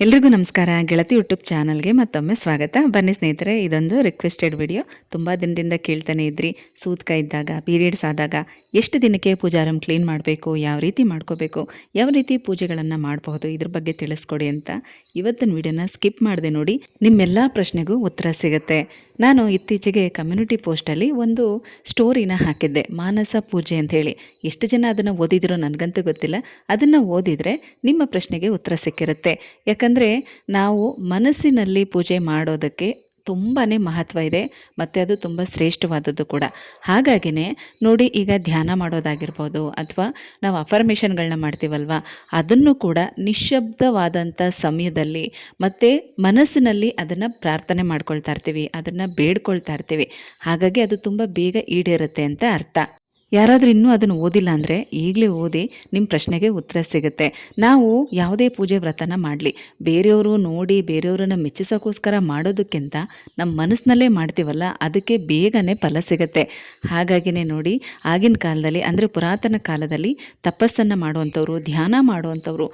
ಎಲ್ರಿಗೂ ನಮಸ್ಕಾರ. ಗೆಳತಿ ಯೂಟ್ಯೂಬ್ ಚಾನಲ್ಗೆ ಮತ್ತೊಮ್ಮೆ ಸ್ವಾಗತ. ಬನ್ನಿ ಸ್ನೇಹಿತರೆ, ಇದೊಂದು ರಿಕ್ವೆಸ್ಟೆಡ್ ವಿಡಿಯೋ. ತುಂಬ ದಿನದಿಂದ ಕೇಳ್ತಾನೆ ಇದ್ರಿ, ಸೂತ್ಕ ಇದ್ದಾಗ, ಪೀರಿಯಡ್ಸ್ ಆದಾಗ ಎಷ್ಟು ದಿನಕ್ಕೆ ಪೂಜಾರಂ ಕ್ಲೀನ್ ಮಾಡಬೇಕು, ಯಾವ ರೀತಿ ಮಾಡ್ಕೋಬೇಕು, ಯಾವ ರೀತಿ ಪೂಜೆಗಳನ್ನು ಮಾಡಬಹುದು, ಇದ್ರ ಬಗ್ಗೆ ತಿಳಿಸ್ಕೊಡಿ ಅಂತ ಇವತ್ತಿನ ವಿಡಿಯೋನ ಸ್ಕಿಪ್ ಮಾಡಿದೆ ನೋಡಿ. ನಿಮ್ಮೆಲ್ಲ ಪ್ರಶ್ನೆಗೂ ಉತ್ತರ ಸಿಗುತ್ತೆ. ನಾನು ಇತ್ತೀಚೆಗೆ ಕಮ್ಯುನಿಟಿ ಪೋಸ್ಟಲ್ಲಿ ಒಂದು ಸ್ಟೋರಿನ ಹಾಕಿದ್ದೆ, ಮಾನಸ ಪೂಜೆ ಅಂತ ಹೇಳಿ. ಎಷ್ಟು ಜನ ಅದನ್ನು ಓದಿದಿರೋ ನನಗಂತೂ ಗೊತ್ತಿಲ್ಲ. ಅದನ್ನು ಓದಿದರೆ ನಿಮ್ಮ ಪ್ರಶ್ನೆಗೆ ಉತ್ತರ ಸಿಕ್ಕಿರುತ್ತೆ. ಯಾಕಂದರೆ ನಾವು ಮನಸ್ಸಿನಲ್ಲಿ ಪೂಜೆ ಮಾಡೋದಕ್ಕೆ ತುಂಬಾ ಮಹತ್ವ ಇದೆ ಮತ್ತು ಅದು ತುಂಬ ಶ್ರೇಷ್ಠವಾದದ್ದು ಕೂಡ. ಹಾಗಾಗಿನೇ ನೋಡಿ, ಈಗ ಧ್ಯಾನ ಮಾಡೋದಾಗಿರ್ಬೋದು ಅಥವಾ ನಾವು ಅಫರ್ಮೇಷನ್ಗಳನ್ನ ಮಾಡ್ತೀವಲ್ವ, ಅದನ್ನು ಕೂಡ ನಿಶ್ಶಬ್ದವಾದಂಥ ಸಮಯದಲ್ಲಿ ಮತ್ತು ಮನಸ್ಸಿನಲ್ಲಿ ಅದನ್ನು ಪ್ರಾರ್ಥನೆ ಮಾಡ್ಕೊಳ್ತಾ ಇರ್ತೀವಿ, ಅದನ್ನು ಬೇಡ್ಕೊಳ್ತಾ ಇರ್ತೀವಿ. ಹಾಗಾಗಿ ಅದು ತುಂಬ ಬೇಗ ಈಡೇರುತ್ತೆ ಅಂತ ಅರ್ಥ. ಯಾರಾದರೂ ಇನ್ನೂ ಅದನ್ನು ಓದಿಲ್ಲ ಅಂದರೆ ಈಗಲೇ ಓದಿ, ನಿಮ್ಮ ಪ್ರಶ್ನೆಗೆ ಉತ್ತರ ಸಿಗುತ್ತೆ. ನಾವು ಯಾವುದೇ ಪೂಜೆ ವ್ರತನ ಮಾಡಲಿ, ಬೇರೆಯವರು ನೋಡಿ ಬೇರೆಯವರನ್ನು ಮೆಚ್ಚಿಸೋಕ್ಕೋಸ್ಕರ ಮಾಡೋದಕ್ಕಿಂತ ನಮ್ಮ ಮನಸ್ಸಿನಲ್ಲೇ ಮಾಡ್ತೀವಲ್ಲ, ಅದಕ್ಕೆ ಬೇಗನೆ ಫಲ ಸಿಗುತ್ತೆ. ಹಾಗಾಗಿನೇ ನೋಡಿ, ಆಗಿನ ಕಾಲದಲ್ಲಿ ಅಂದರೆ ಪುರಾತನ ಕಾಲದಲ್ಲಿ ತಪಸ್ಸನ್ನು ಮಾಡುವಂಥವ್ರು, ಧ್ಯಾನ ಮಾಡುವಂಥವ್ರು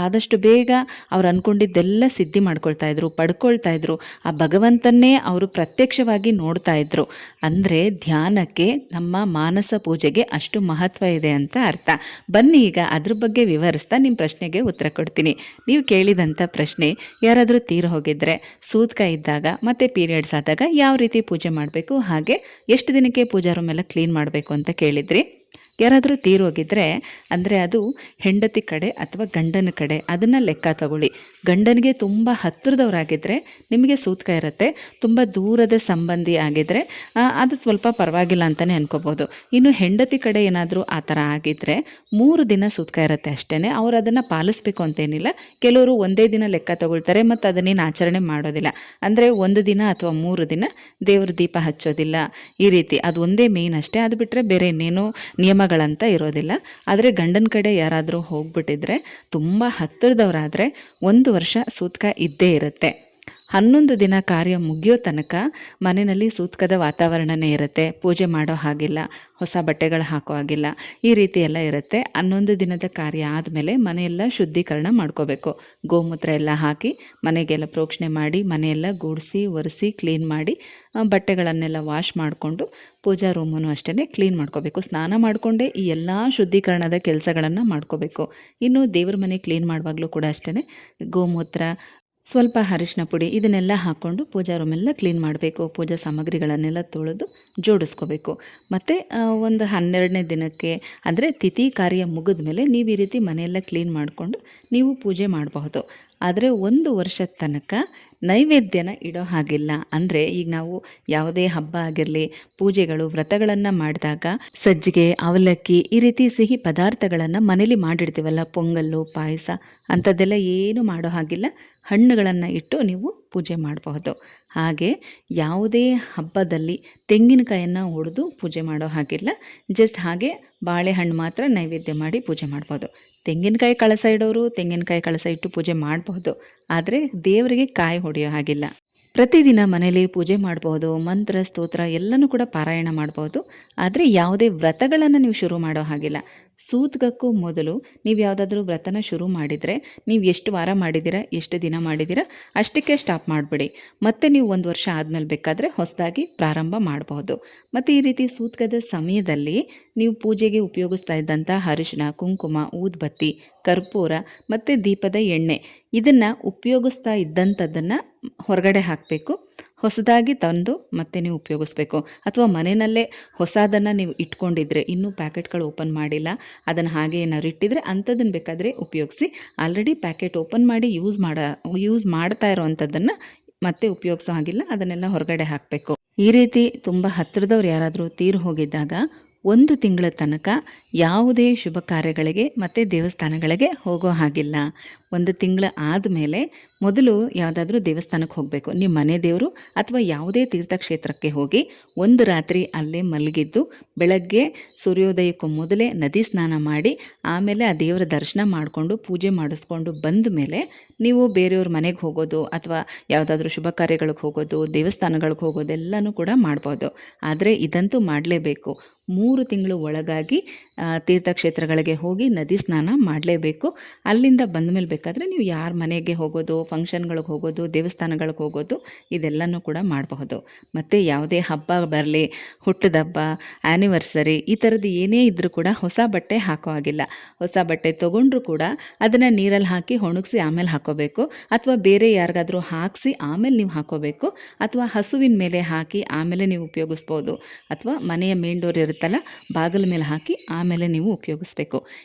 ಆದಷ್ಟು ಬೇಗ ಅವ್ರು ಅಂದ್ಕೊಂಡಿದ್ದೆಲ್ಲ ಸಿದ್ಧಿ ಮಾಡ್ಕೊಳ್ತಾಯಿದ್ರು, ಪಡ್ಕೊಳ್ತಾಯಿದ್ರು. ಆ ಭಗವಂತನ್ನೇ ಅವರು ಪ್ರತ್ಯಕ್ಷವಾಗಿ ನೋಡ್ತಾಯಿದ್ರು. ಅಂದರೆ ಧ್ಯಾನಕ್ಕೆ, ನಮ್ಮ ಮಾನಸ ಪೂಜೆಗೆ ಅಷ್ಟು ಮಹತ್ವ ಇದೆ ಅಂತ ಅರ್ಥ. ಬನ್ನಿ ಈಗ ಅದ್ರ ಬಗ್ಗೆ ವಿವರಿಸ್ತಾ ನಿಮ್ಮ ಪ್ರಶ್ನೆಗೆ ಉತ್ತರ ಕೊಡ್ತೀನಿ. ನೀವು ಕೇಳಿದಂಥ ಪ್ರಶ್ನೆ, ಯಾರಾದರೂ ತೀರು ಹೋಗಿದ್ರೆ, ಸೂತ್ಕ ಇದ್ದಾಗ ಮತ್ತು ಪೀರಿಯಡ್ಸ್ ಆದಾಗ ಯಾವ ರೀತಿ ಪೂಜೆ ಮಾಡಬೇಕು, ಹಾಗೆ ಎಷ್ಟು ದಿನಕ್ಕೆ ಪೂಜಾ ರೂಮ್ ಎಲ್ಲ ಕ್ಲೀನ್ ಮಾಡಬೇಕು ಅಂತ ಕೇಳಿದ್ರಿ. ಯಾರಾದರೂ ತೀರೋಗಿದ್ದರೆ ಅಂದರೆ ಅದು ಹೆಂಡತಿ ಕಡೆ ಅಥವಾ ಗಂಡನ ಕಡೆ, ಅದನ್ನು ಲೆಕ್ಕ ತಗೊಳ್ಳಿ. ಗಂಡನಿಗೆ ತುಂಬ ಹತ್ತಿರದವರಾಗಿದ್ದರೆ ನಿಮಗೆ ಸೂತ್ಕ ಇರುತ್ತೆ. ತುಂಬ ದೂರದ ಸಂಬಂಧಿ ಆಗಿದ್ದರೆ ಅದು ಸ್ವಲ್ಪ ಪರವಾಗಿಲ್ಲ ಅಂತಲೇ ಅನ್ಕೋಬೋದು. ಇನ್ನು ಹೆಂಡತಿ ಕಡೆ ಏನಾದರೂ ಆ ಥರ ಆಗಿದ್ದರೆ 3 ದಿನ ಸೂತ್ಕ ಇರುತ್ತೆ ಅಷ್ಟೇ. ಅವರು ಅದನ್ನು ಪಾಲಿಸ್ಬೇಕು ಅಂತೇನಿಲ್ಲ. ಕೆಲವರು ಒಂದೇ ದಿನ ಲೆಕ್ಕ ತಗೊಳ್ತಾರೆ ಮತ್ತು ಅದನ್ನೇನು ಆಚರಣೆ ಮಾಡೋದಿಲ್ಲ. ಅಂದರೆ 1 ದಿನ ಅಥವಾ 3 ದಿನ ದೇವ್ರ ದೀಪ ಹಚ್ಚೋದಿಲ್ಲ, ಈ ರೀತಿ. ಅದು ಒಂದೇ ಮೇಯ್ನ್ ಅಷ್ಟೇ. ಅದು ಬಿಟ್ಟರೆ ಬೇರೆ ಇನ್ನೇನು ನಿಯಮಗಳಂತ ಇರೋದಿಲ್ಲ. ಆದರೆ ಗಂಡನ ಕಡೆ ಯಾರಾದರೂ ಹೋಗ್ಬಿಟ್ಟಿದ್ರೆ, ತುಂಬ ಹತ್ತಿರದವರಾದರೆ 1 ವರ್ಷ ಸೂತ್ಕ ಇದ್ದೇ ಇರುತ್ತೆ. 11 ದಿನ ಕಾರ್ಯ ಮುಗಿಯೋ ತನಕ ಮನೆಯಲ್ಲಿ ಸೂತ್ಕದ ವಾತಾವರಣನೇ ಇರುತ್ತೆ. ಪೂಜೆ ಮಾಡೋ ಹಾಗಿಲ್ಲ, ಹೊಸ ಬಟ್ಟೆಗಳು ಹಾಕೋ ಹಾಗಿಲ್ಲ, ಈ ರೀತಿ ಎಲ್ಲ ಇರುತ್ತೆ. 11 ದಿನದ ಕಾರ್ಯ ಆದಮೇಲೆ ಮನೆಯೆಲ್ಲ ಶುದ್ಧೀಕರಣ ಮಾಡ್ಕೋಬೇಕು. ಗೋಮೂತ್ರ ಎಲ್ಲ ಹಾಕಿ ಮನೆಗೆಲ್ಲ ಪ್ರೋಕ್ಷಣೆ ಮಾಡಿ, ಮನೆಯೆಲ್ಲ ಗುಡಿಸಿ ಒರೆಸಿ ಕ್ಲೀನ್ ಮಾಡಿ, ಬಟ್ಟೆಗಳನ್ನೆಲ್ಲ ವಾಶ್ ಮಾಡಿಕೊಂಡು ಪೂಜಾ ರೂಮನ್ನು ಅಷ್ಟೇ ಕ್ಲೀನ್ ಮಾಡ್ಕೋಬೇಕು. ಸ್ನಾನ ಮಾಡಿಕೊಂಡೇ ಈ ಎಲ್ಲ ಶುದ್ಧೀಕರಣದ ಕೆಲಸಗಳನ್ನು ಮಾಡ್ಕೋಬೇಕು. ಇನ್ನು ದೇವ್ರ ಮನೆ ಕ್ಲೀನ್ ಮಾಡುವಾಗಲೂ ಕೂಡ ಅಷ್ಟೇ ಗೋಮೂತ್ರ, ಸ್ವಲ್ಪ ಅರಿಶಿನ ಪುಡಿ ಇದನ್ನೆಲ್ಲ ಹಾಕ್ಕೊಂಡು ಪೂಜಾ ರೂಮೆಲ್ಲ ಕ್ಲೀನ್ ಮಾಡಬೇಕು. ಪೂಜಾ ಸಾಮಗ್ರಿಗಳನ್ನೆಲ್ಲ ತೊಳೆದು ಜೋಡಿಸ್ಕೋಬೇಕು. ಮತ್ತು ಒಂದು 12ನೇ ದಿನಕ್ಕೆ ಅಂದರೆ ತಿಥಿ ಕಾರ್ಯ ಮುಗಿದ ಮೇಲೆ ನೀವು ಈ ರೀತಿ ಮನೆಯೆಲ್ಲ ಕ್ಲೀನ್ ಮಾಡಿಕೊಂಡು ನೀವು ಪೂಜೆ ಮಾಡಬಹುದು. ಆದರೆ 1 ವರ್ಷದ ತನಕ ನೈವೇದ್ಯನ ಇಡೋ ಹಾಗಿಲ್ಲ. ಅಂದರೆ ಈಗ ನಾವು ಯಾವುದೇ ಹಬ್ಬ ಆಗಿರಲಿ, ಪೂಜೆಗಳು ವ್ರತಗಳನ್ನು ಮಾಡಿದಾಗ ಸಜ್ಜಿಗೆ, ಅವಲಕ್ಕಿ ಈ ರೀತಿ ಸಿಹಿ ಪದಾರ್ಥಗಳನ್ನು ಮನೇಲಿ ಮಾಡಿಡ್ತೀವಲ್ಲ, ಪೊಂಗಲ್ಲು, ಪಾಯಸ ಅಂಥದ್ದೆಲ್ಲ ಏನು ಮಾಡೋ ಹಾಗಿಲ್ಲ. ಹಣ್ಣುಗಳನ್ನು ಇಟ್ಟು ನೀವು ಪೂಜೆ ಮಾಡಬಹುದು. ಹಾಗೆ ಯಾವುದೇ ಹಬ್ಬದಲ್ಲಿ ತೆಂಗಿನಕಾಯನ್ನು ಒಡೆದು ಪೂಜೆ ಮಾಡೋ ಹಾಗಿಲ್ಲ. ಜಸ್ಟ್ ಹಾಗೆ ಬಾಳೆಹಣ್ಣು ಮಾತ್ರ ನೈವೇದ್ಯ ಮಾಡಿ ಪೂಜೆ ಮಾಡ್ಬೋದು. ತೆಂಗಿನಕಾಯಿ ಕಳಸ ಇಡೋರು ತೆಂಗಿನಕಾಯಿ ಕಳಸ ಇಟ್ಟು ಪೂಜೆ ಮಾಡಬಹುದು. ಆದರೆ ದೇವರಿಗೆ ಕಾಯಿ ಹೊಡೆಯೋ ಹಾಗಿಲ್ಲ. ಪ್ರತಿದಿನ ಮನೇಲಿ ಪೂಜೆ ಮಾಡ್ಬೋದು, ಮಂತ್ರ ಸ್ತೋತ್ರ ಎಲ್ಲನೂ ಕೂಡ ಪಾರಾಯಣ ಮಾಡ್ಬೋದು. ಆದರೆ ಯಾವುದೇ ವ್ರತಗಳನ್ನು ನೀವು ಶುರು ಮಾಡೋ ಹಾಗಿಲ್ಲ. ಸೂತ್ಕಕ್ಕೂ ಮೊದಲು ನೀವು ಯಾವುದಾದ್ರೂ ವ್ರತನ ಶುರು ಮಾಡಿದರೆ, ನೀವು ಎಷ್ಟು ವಾರ ಮಾಡಿದ್ದೀರಾ, ಎಷ್ಟು ದಿನ ಮಾಡಿದ್ದೀರಾ ಅಷ್ಟಕ್ಕೆ ಸ್ಟಾಪ್ ಮಾಡಿಬಿಡಿ. ಮತ್ತು ನೀವು 1 ವರ್ಷ ಆದಮೇಲೆ ಬೇಕಾದರೆ ಹೊಸದಾಗಿ ಪ್ರಾರಂಭ ಮಾಡಬಹುದು. ಮತ್ತು ಈ ರೀತಿ ಸೂತ್ಕದ ಸಮಯದಲ್ಲಿ ನೀವು ಪೂಜೆಗೆ ಉಪಯೋಗಿಸ್ತಾ ಇದ್ದಂಥ ಅರಿಶಿನ, ಕುಂಕುಮ, ಊದ್ಬತ್ತಿ, ಕರ್ಪೂರ ಮತ್ತು ದೀಪದ ಎಣ್ಣೆ ಇದನ್ನು ಉಪಯೋಗಿಸ್ತಾ ಇದ್ದಂಥದ್ದನ್ನು ಹೊರಗಡೆ ಹಾಕಬೇಕು. ಹೊಸದಾಗಿ ತಂದು ಮತ್ತೆ ನೀವು ಉಪಯೋಗಿಸ್ಬೇಕು. ಅಥವಾ ಮನೆಯಲ್ಲೇ ಹೊಸದನ್ನು ನೀವು ಇಟ್ಕೊಂಡಿದ್ರೆ, ಇನ್ನೂ ಪ್ಯಾಕೆಟ್ಗಳು ಓಪನ್ ಮಾಡಿಲ್ಲ, ಅದನ್ನು ಹಾಗೆ ಏನಾದ್ರು ಇಟ್ಟಿದ್ರೆ ಅಂಥದ್ದನ್ನು ಬೇಕಾದರೆ ಉಪಯೋಗಿಸಿ. ಆಲ್ರೆಡಿ ಪ್ಯಾಕೆಟ್ ಓಪನ್ ಮಾಡಿ ಯೂಸ್ ಮಾಡ್ತಾ ಇರೋವಂಥದ್ದನ್ನು ಮತ್ತೆ ಉಪಯೋಗಿಸೋ ಹಾಗಿಲ್ಲ, ಅದನ್ನೆಲ್ಲ ಹೊರಗಡೆ ಹಾಕಬೇಕು. ಈ ರೀತಿ ತುಂಬ ಹತ್ತಿರದವ್ರು ಯಾರಾದರೂ ತೀರು ಹೋಗಿದ್ದಾಗ 1 ತಿಂಗಳ ತನಕ ಯಾವುದೇ ಶುಭ ಕಾರ್ಯಗಳಿಗೆ ಮತ್ತು ದೇವಸ್ಥಾನಗಳಿಗೆ ಹೋಗೋ ಹಾಗಿಲ್ಲ. 1 ತಿಂಗಳ ಆದಮೇಲೆ ಮೊದಲು ಯಾವುದಾದ್ರೂ ದೇವಸ್ಥಾನಕ್ಕೆ ಹೋಗಬೇಕು. ನಿಮ್ಮ ಮನೆ ದೇವರು ಅಥವಾ ಯಾವುದೇ ತೀರ್ಥಕ್ಷೇತ್ರಕ್ಕೆ ಹೋಗಿ 1 ರಾತ್ರಿ ಅಲ್ಲೇ ಮಲಗಿದ್ದು ಬೆಳಗ್ಗೆ ಸೂರ್ಯೋದಯಕ್ಕೂ ಮೊದಲೇ ನದಿ ಸ್ನಾನ ಮಾಡಿ, ಆಮೇಲೆ ಆ ದೇವರ ದರ್ಶನ ಮಾಡಿಕೊಂಡು ಪೂಜೆ ಮಾಡಿಸ್ಕೊಂಡು ಬಂದ ಮೇಲೆ ನೀವು ಬೇರೆಯವ್ರ ಮನೆಗೆ ಹೋಗೋದು ಅಥವಾ ಯಾವುದಾದ್ರೂ ಶುಭ ಕಾರ್ಯಗಳಿಗೆ ಹೋಗೋದು, ದೇವಸ್ಥಾನಗಳಿಗೆ ಹೋಗೋದು ಎಲ್ಲನೂ ಕೂಡ ಮಾಡ್ಬೋದು. ಆದರೆ ಇದಂತೂ ಮಾಡಲೇಬೇಕು. 3 ತಿಂಗಳು ಒಳಗಾಗಿ ತೀರ್ಥಕ್ಷೇತ್ರಗಳಿಗೆ ಹೋಗಿ ನದಿ ಸ್ನಾನ ಮಾಡಲೇಬೇಕು. ಅಲ್ಲಿಂದ ಬಂದ ಮೇಲೆ ಬೇಕಾದರೆ ನೀವು ಯಾರ ಮನೆಗೆ ಹೋಗೋದು, ಫಂಕ್ಷನ್ಗಳಿಗೆ ಹೋಗೋದು, ದೇವಸ್ಥಾನಗಳಿಗೆ ಹೋಗೋದು ಇದೆಲ್ಲನೂ ಕೂಡ ಮಾಡಬಹುದು. ಮತ್ತು ಯಾವುದೇ ಹಬ್ಬ ಬರಲಿ, ಹುಟ್ಟಿದಬ್ಬ, ಆ್ಯನಿವರ್ಸರಿ ಈ ಥರದ್ದು ಏನೇ ಇದ್ದರೂ ಕೂಡ ಹೊಸ ಬಟ್ಟೆ ಹಾಕೋ ಹಾಗಿಲ್ಲ. ಹೊಸ ಬಟ್ಟೆ ತೊಗೊಂಡ್ರೂ ಕೂಡ ಅದನ್ನು ನೀರಲ್ಲಿ ಹಾಕಿ ಒಣಗಿಸಿ ಆಮೇಲೆ ಹಾಕೋಬೇಕು, ಅಥವಾ ಬೇರೆ ಯಾರಿಗಾದರೂ ಹಾಕಿಸಿ ಆಮೇಲೆ ನೀವು ಹಾಕೋಬೇಕು, ಅಥವಾ ಹಸುವಿನ ಮೇಲೆ ಹಾಕಿ ಆಮೇಲೆ ನೀವು ಉಪಯೋಗಿಸ್ಬೋದು, ಅಥವಾ ಮನೆಯ ಮೇನ್ ಡೋರ್ ಇರುತ್ತಲ್ಲ ಬಾಗಿಲ ಮೇಲೆ ಹಾಕಿ ಆಮೇಲೆ ನೀವು ಉಪಯೋಗಿಸ್ಬೇಕು.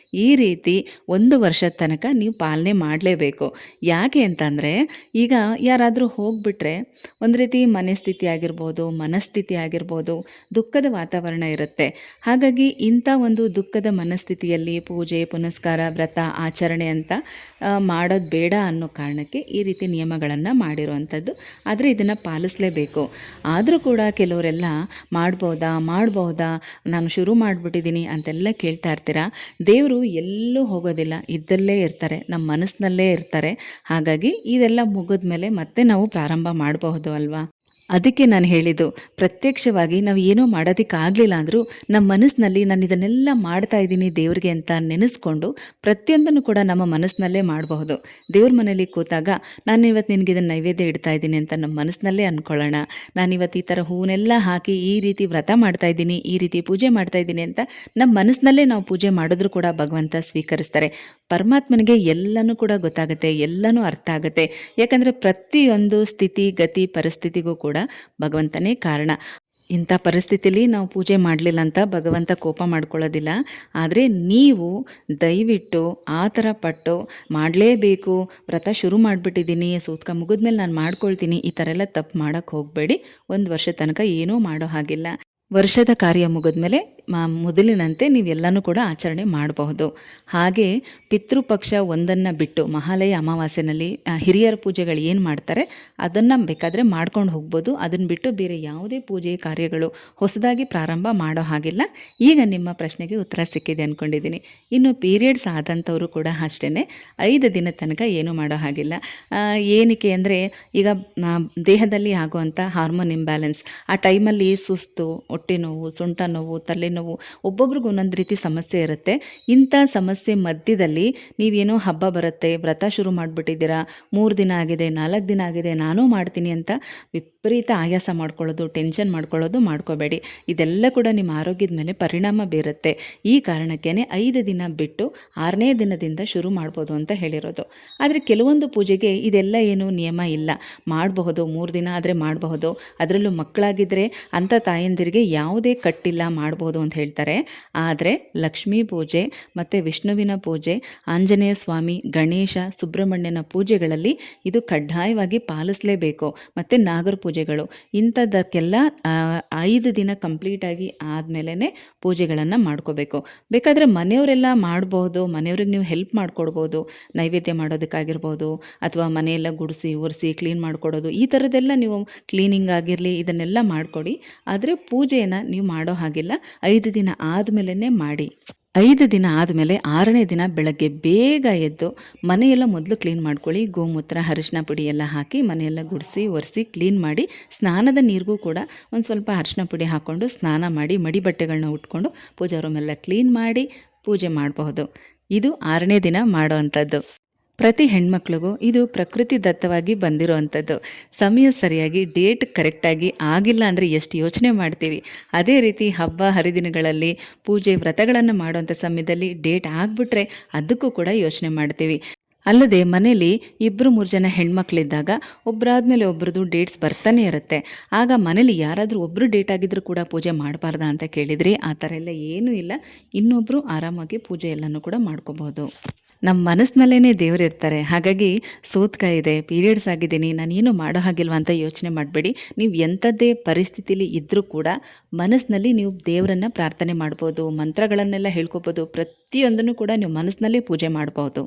ಈ ರೀತಿ 1 ವರ್ಷದ ತನಕ ನೀವು ಪಾಲನೆ ಮಾಡಲೇಬೇಕು. ಯಾಕೆ ಅಂತಂದರೆ ಈಗ ಯಾರಾದರೂ ಹೋಗಿಬಿಟ್ರೆ ಒಂದು ರೀತಿ ಮನಸ್ಥಿತಿ ಆಗಿರ್ಬೋದು, ಮನಸ್ಥಿತಿ ಆಗಿರ್ಬೋದು, ದುಃಖದ ವಾತಾವರಣ ಇರುತ್ತೆ. ಹಾಗಾಗಿ ಇಂಥ ಒಂದು ದುಃಖದ ಮನಸ್ಥಿತಿಯಲ್ಲಿ ಪೂಜೆ ಪುನಸ್ಕಾರ ವ್ರತ ಆಚರಣೆ ಅಂತ ಮಾಡೋದು ಬೇಡ ಅನ್ನೋ ಕಾರಣಕ್ಕೆ ಈ ರೀತಿ ನಿಯಮಗಳನ್ನು ಮಾಡಿರುವಂಥದ್ದು. ಆದರೆ ಇದನ್ನು ಪಾಲಿಸಲೇಬೇಕು. ಆದರೂ ಕೂಡ ಕೆಲವರೆಲ್ಲ ಮಾಡ್ಬೋದಾ ನಾನು ಶುರು ಮಾಡಿಬಿಟ್ಟಿದ್ದೀನಿ ಅಂತೆಲ್ಲ ಕೇಳ್ತಾ ಇರ್ತೀರಾ. ದೇವರು ಎಲ್ಲೂ ಹೋಗೋದಿಲ್ಲ, ಇದ್ದಲ್ಲೇ ಇರ್ತಾರೆ, ನಮ್ಮ ಮನಸ್ಸಿನಲ್ಲೇ ಇರ್ತಾರೆ. ಹಾಗಾಗಿ ಇದೆಲ್ಲ ಮುಗಿದ ಮೇಲೆ ಮತ್ತೆ ನಾವು ಪ್ರಾರಂಭ ಮಾಡಬಹುದು ಅಲ್ವಾ. ಅದಕ್ಕೆ ನಾನು ಹೇಳಿದ್ದು, ಪ್ರತ್ಯಕ್ಷವಾಗಿ ನಾವು ಏನೋ ಮಾಡೋದಕ್ಕಾಗಲಿಲ್ಲ ಅಂದರೂ ನಮ್ಮ ಮನಸ್ಸಿನಲ್ಲಿ ನಾನು ಇದನ್ನೆಲ್ಲ ಮಾಡ್ತಾ ಇದ್ದೀನಿ ದೇವ್ರಿಗೆ ಅಂತ ನೆನೆಸ್ಕೊಂಡು ಪ್ರತಿಯೊಂದನ್ನು ಕೂಡ ನಮ್ಮ ಮನಸ್ಸಿನಲ್ಲೇ ಮಾಡಬಹುದು. ದೇವ್ರ ಮನೇಲಿ ಕೂತಾಗ ನಾನು ಇವತ್ತು ನಿನಗೆ ಇದನ್ನು ನೈವೇದ್ಯ ಇಡ್ತಾ ಇದ್ದೀನಿ ಅಂತ ನಮ್ಮ ಮನಸ್ಸಿನಲ್ಲೇ ಅಂದ್ಕೊಳ್ಳೋಣ. ನಾನಿವತ್ತು ಈ ಥರ ಹೂವನ್ನೆಲ್ಲ ಹಾಕಿ ಈ ರೀತಿ ವ್ರತ ಮಾಡ್ತಾ ಇದ್ದೀನಿ, ಈ ರೀತಿ ಪೂಜೆ ಮಾಡ್ತಾ ಇದ್ದೀನಿ ಅಂತ ನಮ್ಮ ಮನಸ್ಸಿನಲ್ಲೇ ನಾವು ಪೂಜೆ ಮಾಡಿದ್ರೂ ಕೂಡ ಭಗವಂತ ಸ್ವೀಕರಿಸ್ತಾರೆ. ಪರಮಾತ್ಮನಿಗೆ ಎಲ್ಲನೂ ಕೂಡ ಗೊತ್ತಾಗುತ್ತೆ, ಎಲ್ಲನೂ ಅರ್ಥ ಆಗುತ್ತೆ. ಯಾಕಂದರೆ ಪ್ರತಿಯೊಂದು ಸ್ಥಿತಿ ಗತಿ ಪರಿಸ್ಥಿತಿಗೂ ಕೂಡ ಭಗವಂತನೇ ಕಾರಣ. ಇಂಥ ಪರಿಸ್ಥಿತಿಲಿ ನಾವು ಪೂಜೆ ಮಾಡಲಿಲ್ಲ ಅಂತ ಭಗವಂತ ಕೋಪ ಮಾಡ್ಕೊಳ್ಳೋದಿಲ್ಲ. ಆದರೆ ನೀವು ದಯವಿಟ್ಟು ಆ ಥರ ಪಟ್ಟು ಮಾಡಲೇಬೇಕು, ವ್ರತ ಶುರು ಮಾಡಿಬಿಟ್ಟಿದ್ದೀನಿ, ಸೂತ್ಕ ಮುಗಿದ್ಮೇಲೆ ನಾನು ಮಾಡ್ಕೊಳ್ತೀನಿ, ಈ ಥರ ಎಲ್ಲ ತಪ್ಪು ಮಾಡೋಕ್ಕೆ ಹೋಗಬೇಡಿ. 1 ವರ್ಷದ ತನಕ ಏನೂ ಮಾಡೋ ಹಾಗಿಲ್ಲ. ವರ್ಷದ ಕಾರ್ಯ ಮುಗಿದ್ಮೇಲೆ ಮೊದಲಿನಂತೆ ನೀವೆಲ್ಲನೂ ಕೂಡ ಆಚರಣೆ ಮಾಡಬಹುದು. ಹಾಗೆ ಪಿತೃಪಕ್ಷ ಒಂದನ್ನು ಬಿಟ್ಟು ಮಹಾಲಯ ಅಮಾವಾಸ್ಯೆನಲ್ಲಿ ಹಿರಿಯರ ಪೂಜೆಗಳು ಏನು ಮಾಡ್ತಾರೆ ಅದನ್ನು ಬೇಕಾದರೆ ಮಾಡ್ಕೊಂಡು ಹೋಗ್ಬೋದು. ಅದನ್ನು ಬಿಟ್ಟು ಬೇರೆ ಯಾವುದೇ ಪೂಜೆ ಕಾರ್ಯಗಳು ಹೊಸದಾಗಿ ಪ್ರಾರಂಭ ಮಾಡೋ ಹಾಗಿಲ್ಲ. ಈಗ ನಿಮ್ಮ ಪ್ರಶ್ನೆಗೆ ಉತ್ತರ ಸಿಕ್ಕಿದೆ ಅಂದ್ಕೊಂಡಿದ್ದೀನಿ. ಇನ್ನು ಪೀರಿಯಡ್ಸ್ ಆದಂಥವರು ಕೂಡ ಅಷ್ಟೇ 5 ದಿನದ ತನಕ ಏನೂ ಮಾಡೋ ಹಾಗಿಲ್ಲ. ಏನಕ್ಕೆ ಅಂದರೆ ಈಗ ದೇಹದಲ್ಲಿ ಆಗುವಂಥ ಹಾರ್ಮೋನ್ ಇಂಬ್ಯಾಲೆನ್ಸ್, ಆ ಟೈಮಲ್ಲಿ ಸುಸ್ತು, ಹೊಟ್ಟೆ ನೋವು, ಸೊಂಟ ನೋವು, ತಲೆನೋವು, ಒಬ್ಬೊಬ್ರಿಗೂ ಒಂದೊಂದು ರೀತಿ ಸಮಸ್ಯೆ ಇರುತ್ತೆ. ಇಂಥ ಸಮಸ್ಯೆ ಮಧ್ಯದಲ್ಲಿ ನೀವೇನೋ ಹಬ್ಬ ಬರುತ್ತೆ, ವ್ರತ ಶುರು ಮಾಡಿಬಿಟ್ಟಿದ್ದೀರಾ, 3 ದಿನ ಆಗಿದೆ, 4 ದಿನ ಆಗಿದೆ, ನಾನೂ ಮಾಡ್ತೀನಿ ಅಂತ ವಿಪರೀತ ಆಯಾಸ ಮಾಡ್ಕೊಳ್ಳೋದು, ಟೆನ್ಷನ್ ಮಾಡ್ಕೊಳ್ಳೋದು ಮಾಡ್ಕೋಬೇಡಿ. ಇದೆಲ್ಲ ಕೂಡ ನಿಮ್ಮ ಆರೋಗ್ಯದ ಮೇಲೆ ಪರಿಣಾಮ ಬೀರುತ್ತೆ. ಈ ಕಾರಣಕ್ಕೇ 5 ದಿನ ಬಿಟ್ಟು 6ನೇ ದಿನದಿಂದ ಶುರು ಮಾಡ್ಬೋದು ಅಂತ ಹೇಳಿರೋದು. ಆದರೆ ಕೆಲವೊಂದು ಪೂಜೆಗೆ ಇದೆಲ್ಲ ಏನು ನಿಯಮ ಇಲ್ಲ, ಮಾಡಬಹುದು. 3 ದಿನ ಆದರೆ ಮಾಡಬಹುದು. ಅದರಲ್ಲೂ ಮಕ್ಕಳಾಗಿದ್ದರೆ ಅಂಥ ತಾಯಂದಿರಿಗೆ ಯಾವುದೇ ಕಟ್ಟಿಲ್ಲ, ಮಾಡ್ಬೋದು ಅಂತ ಹೇಳ್ತಾರೆ. ಆದರೆ ಲಕ್ಷ್ಮೀ ಪೂಜೆ ಮತ್ತು ವಿಷ್ಣುವಿನ ಪೂಜೆ, ಆಂಜನೇಯ ಸ್ವಾಮಿ, ಗಣೇಶ, ಸುಬ್ರಹ್ಮಣ್ಯನ ಪೂಜೆಗಳಲ್ಲಿ ಇದು ಕಡ್ಡಾಯವಾಗಿ ಪಾಲಿಸಲೇಬೇಕು. ಮತ್ತು ನಾಗರ ಪೂಜೆಗಳು ಇಂಥದ್ದಕ್ಕೆಲ್ಲ 5 ದಿನ ಕಂಪ್ಲೀಟಾಗಿ ಆದಮೇಲೆ ಪೂಜೆಗಳನ್ನು ಮಾಡ್ಕೋಬೇಕು. ಬೇಕಾದರೆ ಮನೆಯವರೆಲ್ಲ ಮಾಡ್ಬೋದು, ಮನೆಯವ್ರಿಗೆ ನೀವು ಹೆಲ್ಪ್ ಮಾಡಿಕೊಡ್ಬೋದು, ನೈವೇದ್ಯ ಮಾಡೋದಕ್ಕಾಗಿರ್ಬೋದು, ಅಥವಾ ಮನೆಯೆಲ್ಲ ಗುಡಿಸಿ ಒರೆಸಿ ಕ್ಲೀನ್ ಮಾಡಿಕೊಡೋದು, ಈ ಥರದ್ದೆಲ್ಲ ನೀವು ಕ್ಲೀನಿಂಗ್ ಆಗಿರಲಿ ಇದನ್ನೆಲ್ಲ ಮಾಡಿಕೊಡಿ. ಆದರೆ ಪೂಜೆಯನ್ನು ನೀವು ಮಾಡೋ ಹಾಗಿಲ್ಲ. 5 ದಿನ ಆದಮೇಲೆ ಮಾಡಿ. 5 ದಿನ ಆದಮೇಲೆ 6ನೇ ದಿನ ಬೆಳಗ್ಗೆ ಬೇಗ ಎದ್ದು ಮನೆಯೆಲ್ಲ ಮೊದಲು ಕ್ಲೀನ್ ಮಾಡ್ಕೊಳ್ಳಿ. ಗೋಮೂತ್ರ, ಅರಿಶಿನ ಪುಡಿ ಎಲ್ಲ ಹಾಕಿ ಮನೆಯೆಲ್ಲ ಗುಡಿಸಿ ಒರೆಸಿ ಕ್ಲೀನ್ ಮಾಡಿ, ಸ್ನಾನದ ನೀರಿಗೂ ಕೂಡ ಒಂದು ಸ್ವಲ್ಪ ಅರಿಶಿನ ಪುಡಿ ಹಾಕ್ಕೊಂಡು ಸ್ನಾನ ಮಾಡಿ, ಮಡಿ ಬಟ್ಟೆಗಳನ್ನ ಉಟ್ಕೊಂಡು ಪೂಜಾ ರೂಮೆಲ್ಲ ಕ್ಲೀನ್ ಮಾಡಿ ಪೂಜೆ ಮಾಡಬಹುದು. ಇದು 6ನೇ ದಿನ ಮಾಡೋ ಅಂಥದ್ದು. ಪ್ರತಿ ಹೆಣ್ಮಕ್ಳಿಗೂ ಇದು ಪ್ರಕೃತಿ ದತ್ತವಾಗಿ ಬಂದಿರೋ ಅಂಥದ್ದು. ಸಮಯ ಸರಿಯಾಗಿ ಡೇಟ್ ಕರೆಕ್ಟಾಗಿ ಆಗಿಲ್ಲ ಅಂದರೆ ಎಷ್ಟು ಯೋಚನೆ ಮಾಡ್ತೀವಿ. ಅದೇ ರೀತಿ ಹಬ್ಬ ಹರಿದಿನಗಳಲ್ಲಿ ಪೂಜೆ ವ್ರತಗಳನ್ನು ಮಾಡೋಂಥ ಸಮಯದಲ್ಲಿ ಡೇಟ್ ಆಗಿಬಿಟ್ರೆ ಅದಕ್ಕೂ ಕೂಡ ಯೋಚನೆ ಮಾಡ್ತೀವಿ. ಅಲ್ಲದೆ ಮನೇಲಿ 2-3 ಜನ ಹೆಣ್ಮಕ್ಳಿದ್ದಾಗ ಒಬ್ಬರಾದ್ಮೇಲೆ ಒಬ್ರದ್ದು ಡೇಟ್ಸ್ ಬರ್ತಾನೆ ಇರುತ್ತೆ. ಆಗ ಮನೇಲಿ ಯಾರಾದರೂ ಒಬ್ಬರು ಡೇಟ್ ಆಗಿದ್ರೂ ಕೂಡ ಪೂಜೆ ಮಾಡಬಾರ್ದಾ ಅಂತ ಕೇಳಿದ್ರಿ, ಆ ಥರ ಎಲ್ಲ ಏನೂ ಇಲ್ಲ. ಇನ್ನೊಬ್ಬರು ಆರಾಮಾಗಿ ಪೂಜೆ ಎಲ್ಲನೂ ಕೂಡ ಮಾಡ್ಕೋಬಹುದು. ನಮ್ಮ ಮನಸ್ಸಿನಲ್ಲೇ ದೇವರಿರ್ತಾರೆ. ಹಾಗಾಗಿ ಸೂತ್ಕ ಇದೆ, ಪೀರಿಯಡ್ಸ್ ಆಗಿದ್ದೀನಿ, ನಾನೇನು ಮಾಡೋ ಹಾಗಿಲ್ವ ಅಂತ ಯೋಚನೆ ಮಾಡಬೇಡಿ. ನೀವು ಎಂಥದ್ದೇ ಪರಿಸ್ಥಿತಿಲಿ ಇದ್ದರೂ ಕೂಡ ಮನಸ್ಸಿನಲ್ಲಿ ನೀವು ದೇವರನ್ನು ಪ್ರಾರ್ಥನೆ ಮಾಡ್ಬೋದು, ಮಂತ್ರಗಳನ್ನೆಲ್ಲ ಹೇಳ್ಕೊಬೋದು. ಪ್ರತಿಯೊಂದನ್ನು ಕೂಡ ನೀವು ಮನಸ್ಸಿನಲ್ಲೇ ಪೂಜೆ ಮಾಡ್ಬೋದು.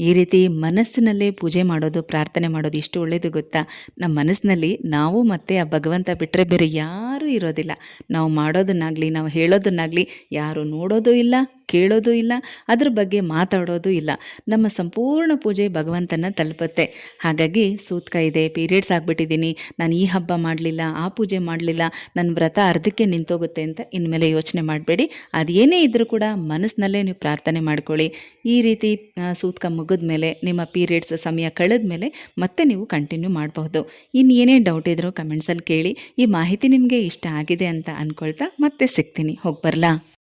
ಈ ರೀತಿ ಮನಸ್ಸಿನಲ್ಲೇ ಪೂಜೆ ಮಾಡೋದು, ಪ್ರಾರ್ಥನೆ ಮಾಡೋದು ಇಷ್ಟು ಒಳ್ಳೆಯದು ಗೊತ್ತಾ. ನಮ್ಮ ಮನಸ್ಸಿನಲ್ಲಿ ನಾವು ಮತ್ತು ಆ ಭಗವಂತ ಬಿಟ್ಟರೆ ಬೇರೆ ಯಾರೂ ಇರೋದಿಲ್ಲ. ನಾವು ಮಾಡೋದನ್ನಾಗಲಿ ನಾವು ಹೇಳೋದನ್ನಾಗಲಿ ಯಾರು ನೋಡೋದು ಇಲ್ಲ, ಕೇಳೋದು ಇಲ್ಲ, ಅದ್ರ ಬಗ್ಗೆ ಮಾತಾಡೋದು ಇಲ್ಲ. ನಮ್ಮ ಸಂಪೂರ್ಣ ಪೂಜೆ ಭಗವಂತನ ತಲುಪುತ್ತೆ. ಹಾಗಾಗಿ ಸೂತಕ ಇದೆ, ಪೀರಿಯಡ್ಸ್ ಆಗಿಬಿಟ್ಟಿದ್ದೀನಿ, ನಾನು ಈ ಹಬ್ಬ ಮಾಡಲಿಲ್ಲ, ಆ ಪೂಜೆ ಮಾಡಲಿಲ್ಲ, ನನ್ನ ವ್ರತ ಅರ್ಧಕ್ಕೆ ನಿಂತೋಗುತ್ತೆ ಅಂತ ಇನ್ಮೇಲೆ ಯೋಚನೆ ಮಾಡಬೇಡಿ. ಅದೇನೇ ಇದ್ದರೂ ಕೂಡ ಮನಸ್ಸಿನಲ್ಲೇ ನೀವು ಪ್ರಾರ್ಥನೆ ಮಾಡ್ಕೊಳ್ಳಿ. ಈ ರೀತಿ ಸೂತಕ ಮುಗಿದ ಮೇಲೆ, ನಿಮ್ಮ ಪೀರಿಯಡ್ಸ್ ಸಮಯ ಕಳೆದ ಮೇಲೆ ಮತ್ತೆ ನೀವು ಕಂಟಿನ್ಯೂ ಮಾಡಬಹುದು. ಇನ್ನೇನೇ ಡೌಟ್ ಇದ್ದರೂ ಕಮೆಂಟ್ಸಲ್ಲಿ ಕೇಳಿ. ಈ ಮಾಹಿತಿ ನಿಮಗೆ ಇಷ್ಟ ಆಗಿದೆ ಅಂತ ಅಂದ್ಕೊಳ್ತಾ ಮತ್ತೆ ಸಿಗ್ತೀನಿ. ಹೋಗಿ ಬರಲಾ?